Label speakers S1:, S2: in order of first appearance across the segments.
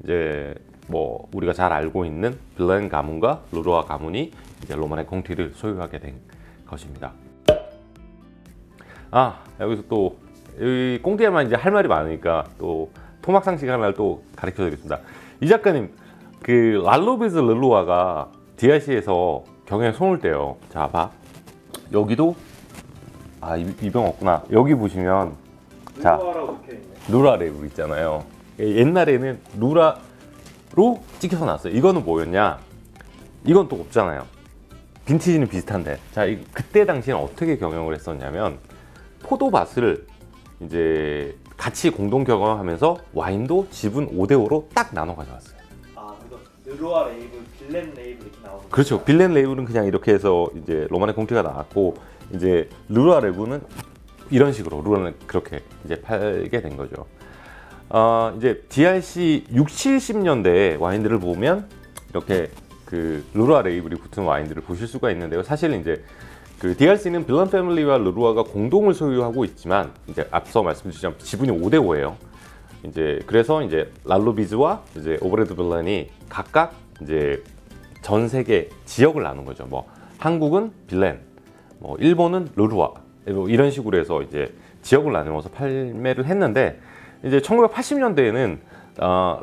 S1: 이제 뭐 우리가 잘 알고 있는 빌렌 가문과 르루아 가문이 이제 로마네 콩티를 소유하게 된 것입니다. 여기서 또 여기 꽁티에만 이제 할 말이 많으니까 또 토막상 시간을 또 가르쳐 드리겠습니다. 이 작가님 그 랄로비즈 르루아가 DRC에서 경영에 손을 떼요. 자, 봐. 여기도 이병 없구나. 여기 보시면 자, 루라 레이블 있잖아요. 옛날에는 루라로 찍혀서 나왔어요. 이거는 뭐였냐? 이건 또 없잖아요. 빈티지는 비슷한데. 자, 그때 당시에는 어떻게 경영을 했었냐면 포도밭을 이제 같이 공동 경영하면서 와인도 지분 5대5로 딱 나눠 가져왔어요.
S2: 르루아 레이블, 빌렌 레이블 이렇게 나오는.
S1: 그렇죠. 빌렌 레이블은 그냥 이렇게 해서 이제 로마네 콩티가 나왔고, 이제 르루아 레이블은 이런 식으로 르루아는 그렇게 이제 팔게 된 거죠. 이제 DRC 60, 70년대 와인들을 보면 이렇게 그 르루아 레이블이 붙은 와인들을 보실 수가 있는데요. 사실 이제 그 DRC는 빌런 패밀리와 르루아가 공동을 소유하고 있지만 이제 앞서 말씀드렸지만 지분이 5대5예요. 이제 그래서 이제 랄로비즈와 이제 오브레드 빌렌이 각각 이제 전 세계 지역을 나눈 거죠. 뭐 한국은 빌렌, 뭐 일본은 르루아, 뭐 이런 식으로 해서 이제 지역을 나누어서 판매를 했는데, 이제 1980년대에는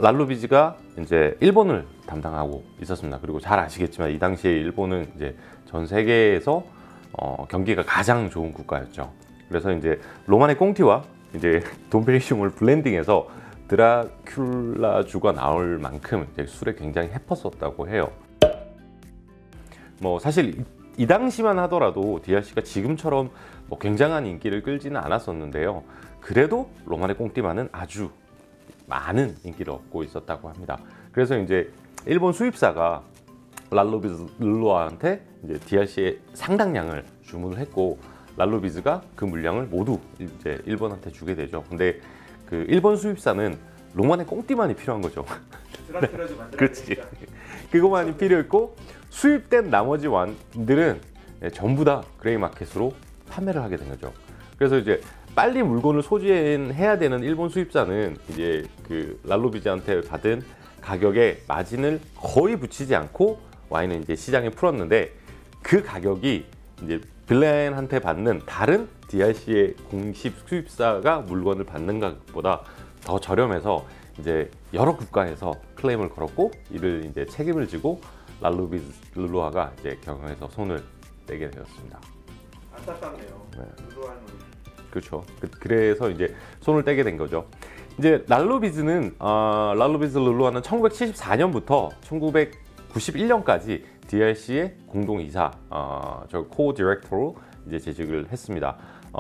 S1: 랄로비즈가 이제 일본을 담당하고 있었습니다. 그리고 잘 아시겠지만 이 당시에 일본은 이제 전 세계에서 경기가 가장 좋은 국가였죠. 그래서 이제 로마네 꽁티와 이제 돈페리눑을 블렌딩해서 드라큘라주가 나올 만큼 이제 술에 굉장히 해펐었다고 해요. 뭐 사실 이 당시만 하더라도 DRC가 지금처럼 뭐 굉장한 인기를 끌지는 않았었는데요. 그래도 로마네 꽁티만은 아주 많은 인기를 얻고 있었다고 합니다. 그래서 이제 일본 수입사가 랄로비즈 르루아한테 이제 DRC의 상당량을 주문을 했고, 랄로비즈가 그 물량을 모두 이제 일본한테 주게 되죠. 근데 그 일본 수입사는 로마네 꽁티만이 필요한 거죠.
S2: 드라큘라주 만들어야
S1: 그렇지.
S2: 되니까.
S1: 그것만이 필요했고, 수입된 나머지 와인들은 전부 다 그레이 마켓으로 판매를 하게 된 거죠. 그래서 이제 빨리 물건을 소진해야 되는 일본 수입사는 이제 그 랄로비즈한테 받은 가격에 마진을 거의 붙이지 않고 와인을 이제 시장에 풀었는데, 그 가격이 이제 빌렌한테 받는 다른 DRC의 공식 수입사가 물건을 받는 가격보다 더 저렴해서 이제 여러 국가에서 클레임을 걸었고, 이를 이제 책임을 지고 랄로비즈 르루아가 이제 경영에서 손을 떼게 되었습니다.
S2: 안타깝네요.
S1: 네.
S2: 르루아는.
S1: 그렇죠. 그래서 이제 손을 떼게 된 거죠. 이제 랄로비즈 르루아는 1974년부터 1991년까지 DRC의 공동이사, 코 디렉터로 이제 재직을 했습니다.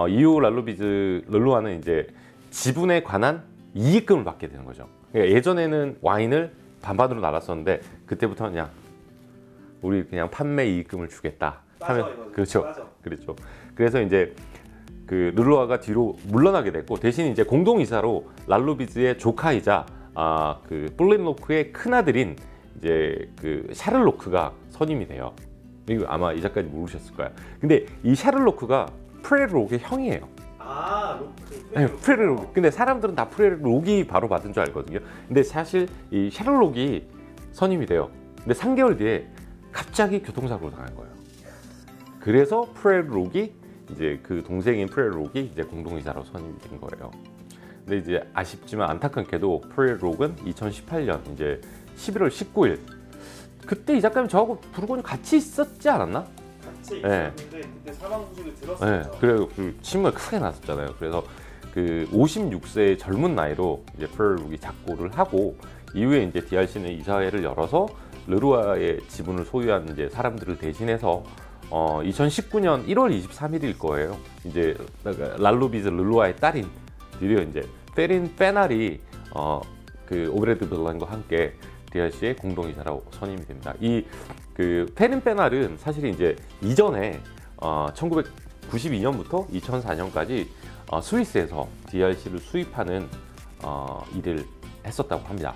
S1: 이후 랄로비즈 르루아는 이제 지분에 관한 이익금을 받게 되는 거죠. 그러니까 예전에는 와인을 반반으로 나눴었는데, 그때부터는 그냥 우리 그냥 판매 이익금을 주겠다 하면, 그렇죠. 그렇죠. 그래서 이제 그 르루아가 뒤로 물러나게 됐고, 대신 이제 공동이사로 랄로비즈의 조카이자 그 볼렌로크의 큰아들인 이제 그 샤를로크가 선임이 돼요. 이거 아마 이 작가님 모르셨을 거야. 근데 이 샤를로크가 프레르록의 형이에요.
S2: 로크.
S1: 네, 프레르록. 근데 사람들은 다 프레르록이 바로 받은 줄 알거든요. 근데 사실 이 샤를록이 선임이 돼요. 근데 3개월 뒤에 갑자기 교통사고로 당한 거예요. 그래서 프레르록이 이제 그 동생인 프레르록이 이제 공동이사로 선임이 된 거예요. 근데 이제 아쉽지만 안타깝게도 프레르록은 2018년 이제 11월 19일, 그때 이 작가님 저하고 부르고니 같이 있었지 않았나?
S2: 같이 있었는데 그때 사망 소식을 들었어요.
S1: 네, 그래서 그 침을 크게 났었잖아요. 그래서 그 56세의 젊은 나이로 이제 프레르록이 작고를 하고, 이후에 이제 DRC는 이사회를 열어서 르루아의 지분을 소유한 이제 사람들을 대신해서 2019년 1월 23일일 거예요. 이제 랄로비즈 르루아의 딸인 드디어 이제 페린 페날이 그 오브레드 빌렌과 함께 DRC의 공동이사로 선임이 됩니다. 이 그 페린 페날은 사실 이제 이전에 1992년부터 2004년까지 스위스에서 DRC를 수입하는 일을 했었다고 합니다.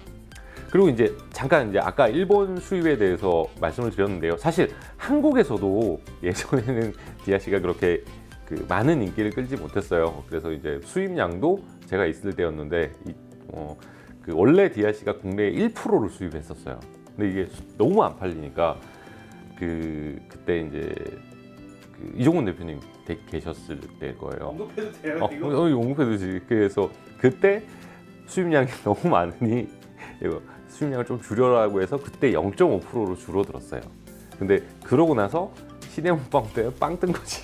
S1: 그리고 이제 잠깐 이제 아까 일본 수입에 대해서 말씀을 드렸는데요. 사실 한국에서도 예전에는 DRC가 그렇게 그 많은 인기를 끌지 못했어요. 그래서 이제 수입량도 제가 있을 때였는데 그 원래 DRC가 국내에 1%를 수입했었어요. 근데 이게 너무 안 팔리니까 그때 이제 그 이종훈 대표님 계셨을 때 거예요.
S2: 언급해도 돼요 이거?
S1: 언급해도 되지. 그래서 그때 수입량이 너무 많으니 이거 수입량을 좀 줄여라고 해서 그때 0.5%로 줄어들었어요. 근데 그러고 나서 시네몬빵 때 빵 뜬 거지.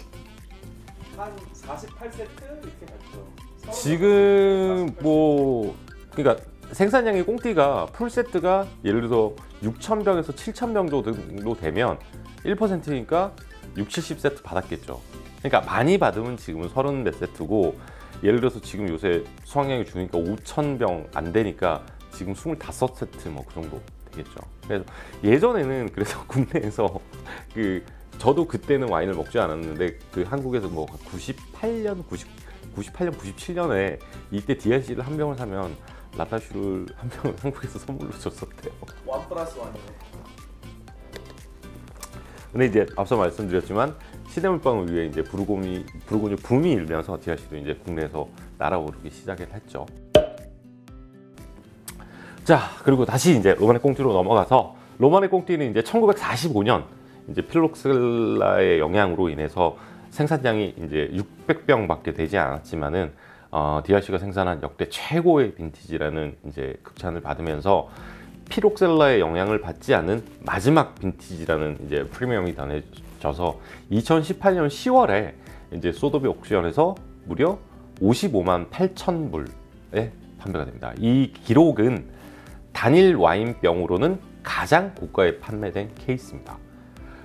S2: 한 48세트 이렇게 갔죠.
S1: 지금 뭐 그러니까 생산량의 꽁띠가 풀세트가 예를 들어서 6,000병에서 7,000병 정도 되면 1%니까 6, 70세트 받았겠죠. 그러니까 많이 받으면 지금은 30몇 세트고 예를 들어서 지금 요새 수확량이 주니까 5,000병 안 되니까 지금 25세트 뭐 그 정도 되겠죠. 그래서 예전에는 그래서 국내에서 저도 그때는 와인을 먹지 않았는데 그 한국에서 뭐 98년, 97년에 이때 DRC를 한 병을 사면 라타슈를 한 병을 한국에서 선물로 줬었대요.
S2: 1+1이네.
S1: 근데 이제 앞서 말씀드렸지만 시네몬빵을 위해 이제 부르고뉴 붐이 일면서 DRC도 이제 국내에서 날아오르기 시작을 했죠. 자, 그리고 다시 이제 로마네 꽁띠로 넘어가서 로마네 꽁띠는 이제 1945년 이제 필록셀라의 영향으로 인해서 생산량이 이제 600병밖에 되지 않았지만은 DRC가 생산한 역대 최고의 빈티지라는 이제 극찬을 받으면서 피록셀라의 영향을 받지 않은 마지막 빈티지라는 이제 프리미엄이 더해져서 2018년 10월에 이제 소더비 옥션에서 무려 55만 8천 불에 판매가 됩니다. 이 기록은 단일 와인병으로는 가장 고가에 판매된 케이스입니다.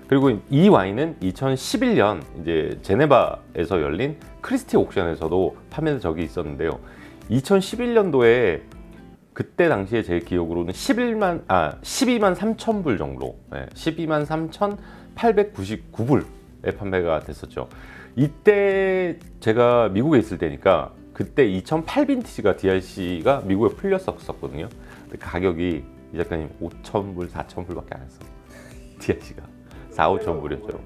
S1: 그리고 이 와인은 2011년 이제 제네바에서 열린 크리스티 옥션에서도 판매된 적이 있었는데요. 2011년도에 그때 당시에 제 기억으로는 12만 3천 불 정도, 12만 3,899불에 판매가 됐었죠. 이때 제가 미국에 있을 때니까 그때 2008 빈티지가 DRC가 미국에 풀렸었거든요. 근데 가격이 이 작가님 5,000불, 4,000불밖에 안 했어. DRC가 4, 5천 불이었죠.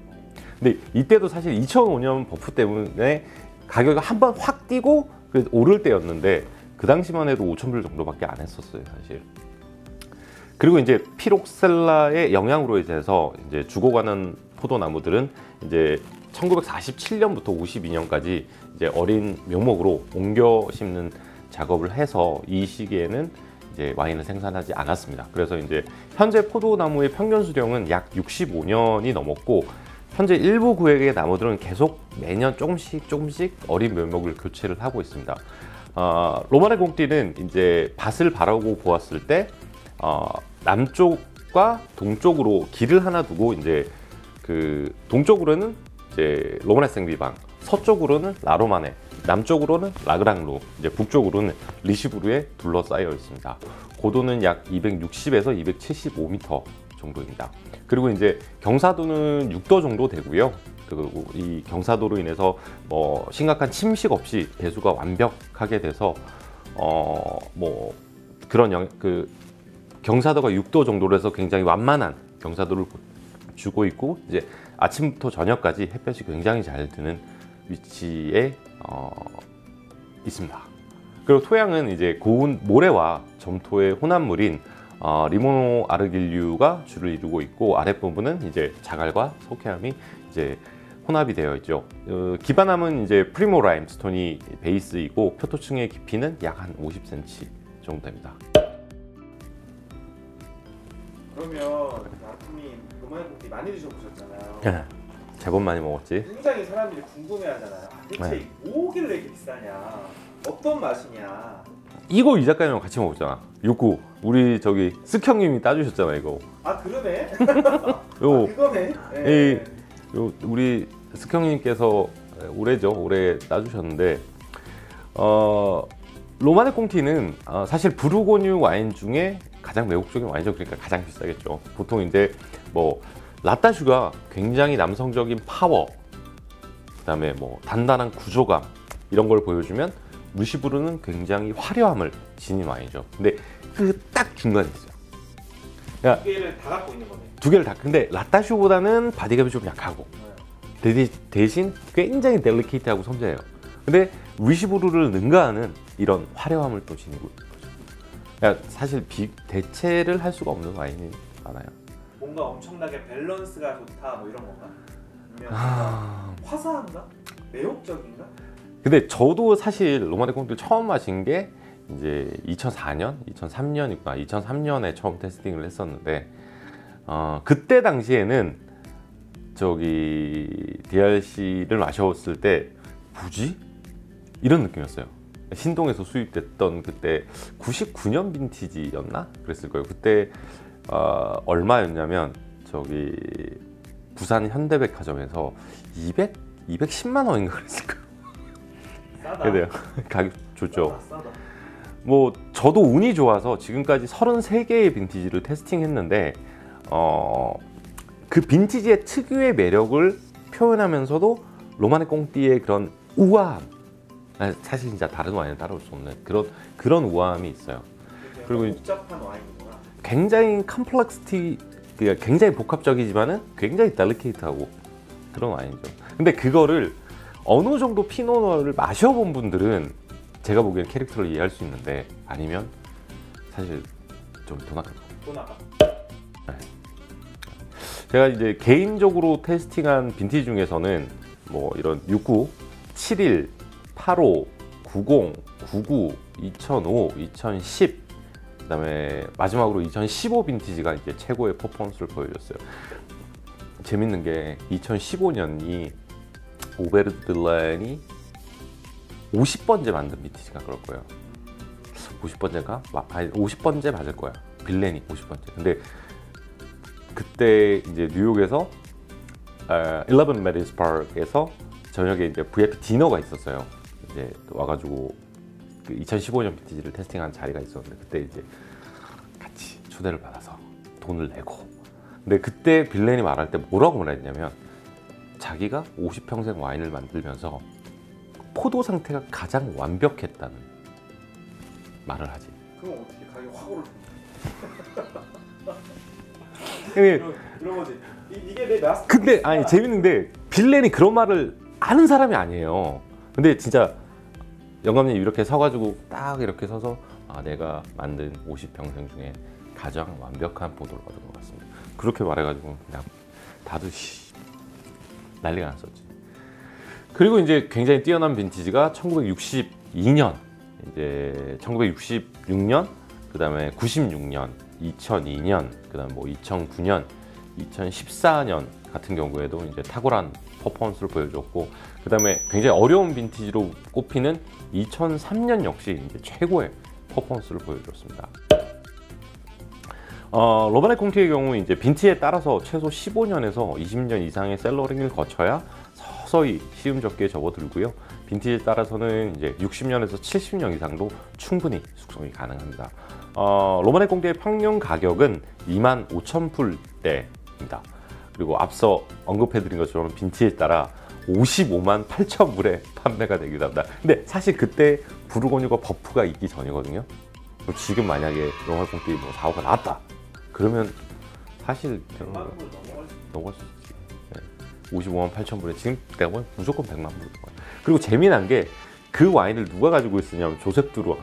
S1: 근데 이때도 사실 2005년 버프 때문에 가격이 한번 확 뛰고 오를 때였는데 그 당시만 해도 5,000불 정도밖에 안 했었어요, 사실. 그리고 이제 피록셀라의 영향으로 인해서 이제 죽어가는 포도나무들은 이제 1947년부터 52년까지 이제 어린 묘목으로 옮겨 심는 작업을 해서 이 시기에는 이제 와인을 생산하지 않았습니다. 그래서 이제 현재 포도나무의 평균 수령은 약 65년이 넘었고 현재 일부 구역의 나무들은 계속 매년 조금씩 어린 묘목을 교체를 하고 있습니다. 로마네 꽁띠는 이제 밭을 바라보고 보았을 때 남쪽과 동쪽으로 길을 하나 두고 이제 그 동쪽으로는 이제 로마네 생비방, 서쪽으로는 라로마네, 남쪽으로는 라그랑루, 이제 북쪽으로는 리시부르에 둘러싸여 있습니다. 고도는 약 260에서 275m 정도입니다. 그리고 이제 경사도는 6도 정도 되고요. 그리고 이 경사도로 인해서 뭐 심각한 침식 없이 배수가 완벽하게 돼서 뭐 그런 경사도가 6도 정도로 해서 굉장히 완만한 경사도를 주고 있고 이제 아침부터 저녁까지 햇볕이 굉장히 잘 드는 위치에 있습니다. 그리고 토양은 이제 고운 모래와 점토의 혼합물인 리모노 아르길류가 주를 이루고 있고 아랫부분은 이제 자갈과 석회암이 이제 혼합이 되어 있죠. 기반암은 이제 프리모 라임스톤이 베이스이고 표토층의 깊이는 약 한 50cm 정도 됩니다.
S2: 그러면 아픔이 로마네 꽁띠 많이 드셔보셨잖아요.
S1: 네, 제법 많이 먹었지.
S2: 굉장히 사람들이 궁금해하잖아요. 대체 뭐길래 이렇게 비싸냐? 어떤 맛이냐?
S1: 이거 이 작가님이랑 같이 먹었잖아. 육구 우리 저기 쓱 형님이 따주셨잖아 이거.
S2: 아 그러네.
S1: 요,
S2: 그거네. 네.
S1: 요 우리 쓱 형님께서 올해 따주셨는데 로마네 꽁티는 사실 부르고뉴 와인 중에 가장 매혹적인 와인이죠. 그러니까 가장 비싸겠죠. 보통 이제 뭐 라따슈가 굉장히 남성적인 파워, 그다음에 뭐 단단한 구조감 이런 걸 보여주면 루시부르는 굉장히 화려함을 지닌 와인이죠. 근데 그 딱 중간에 있어요.
S2: 두 개를 다 갖고 있는 거네.
S1: 두 개를 다. 근데 라따슈보다는 바디감이 좀 약하고 대신 굉장히 델리케이트하고 섬세해요. 근데 루시부르를 능가하는 이런 화려함을 또 지니고 있는 거죠. 그러니까 사실 대체를 할 수가 없는 와인이 많아요.
S2: 뭔가 엄청나게 밸런스가 좋다 뭐 이런 건가? 아니면 화사한가? 매혹적인가?
S1: 근데 저도 사실 로마네 콩티를 처음 마신 게 이제 2004년, 2003년이구나. 2003년에 처음 테스팅을 했었는데 그때 당시에는 저기 DRC를 마셨을 때 뭐지? 이런 느낌이었어요. 신동에서 수입됐던 그때 99년 빈티지였나? 그랬을 거예요. 그때 얼마였냐면 저기 부산 현대백화점에서 210만 원인가 그랬을 거예요.
S2: 싸다.
S1: 그래요. 가격 좋죠.
S2: 싸다.
S1: 뭐 저도 운이 좋아서 지금까지 33개의 빈티지를 테스팅했는데 그 빈티지의 특유의 매력을 표현하면서도 로마네 꽁띠의 그런 우아함, 사실 진짜 다른 와인은 따라올 수 없는 그런 우아함이 있어요. 그리고
S2: 복잡한 와인이구나.
S1: 굉장히 컴플렉시티, 굉장히 복합적이지만은 굉장히 델리케이트하고 그런 와인이죠. 근데 그거를 어느 정도 피노누아를 마셔본 분들은 제가 보기엔 캐릭터를 이해할 수 있는데 아니면 사실 좀 돈 아깝다.
S2: 돈 아깝다.
S1: 네. 제가 이제 개인적으로 테스팅한 빈티지 중에서는 뭐 이런 69, 71, 85, 90, 99, 2005, 2010 그다음에 마지막으로 2015 빈티지가 이제 최고의 퍼포먼스를 보여줬어요. 재밌는 게 2015년이 오베르 들렌이 50번째 만든 빈티지가 그럴 거예요. 50번째가? 아니 50번째 맞을 거야. 빌렌이 50번째. 근데 그때 이제 뉴욕에서 11 메리스 파크에서 저녁에 이제 VIP 디너가 있었어요. 이제 와가지고 그 2015년 빈티지를 테스팅한 자리가 있었는데 그때 이제 같이 초대를 받아서 돈을 내고. 근데 그때 빌렌이 말할 때 뭐라고 말했냐면 자기가 50평생 와인을 만들면서 포도 상태가 가장 완벽했다는 말을 하지.
S2: 그럼 어떻게 가격 확 오를
S1: 텐데.
S2: 이런 거지. 이게 내 마스터.
S1: 근데 아니 재밌는데 빌렌이 그런 말을 아는 사람이 아니에요. 근데 진짜 영감님 이렇게 서가지고 딱 이렇게 서서 내가 만든 50평생 중에 가장 완벽한 포도를 얻은 것 같습니다. 그렇게 말해가지고 그냥 다들 난리가 났었지. 그리고 이제 굉장히 뛰어난 빈티지가 1962년, 이제 1966년, 그 다음에 96년, 2002년, 그 다음 뭐 2009년, 2014년 같은 경우에도 이제 탁월한 퍼포먼스를 보여줬고, 그 다음에 굉장히 어려운 빈티지로 꼽히는 2003년 역시 이제 최고의 퍼포먼스를 보여줬습니다. 로마네 콩티의 경우 이제 빈티에 따라서 최소 15년에서 20년 이상의 셀러링을 거쳐야 서서히 시음적기에 접어들고요. 빈티지에 따라서는 이제 60년에서 70년 이상도 충분히 숙성이 가능합니다. 로마네 콩티의 평균 가격은 25,000불대입니다. 그리고 앞서 언급해드린 것처럼 빈티에 따라 55만 8천 불에 판매가 되기도 합니다. 근데 사실 그때 부르고뉴가 버프가 있기 전이거든요. 지금 만약에 로마네 콩티 뭐 4호가 나왔다 그러면 사실
S2: 100만 불
S1: 넘어갈 수 있지. 네. 55만 8천 불에 지금 내가 보면 무조건 100만 불. 그리고 재미난 게 그 와인을 누가 가지고 있었냐면 조셉 드루아.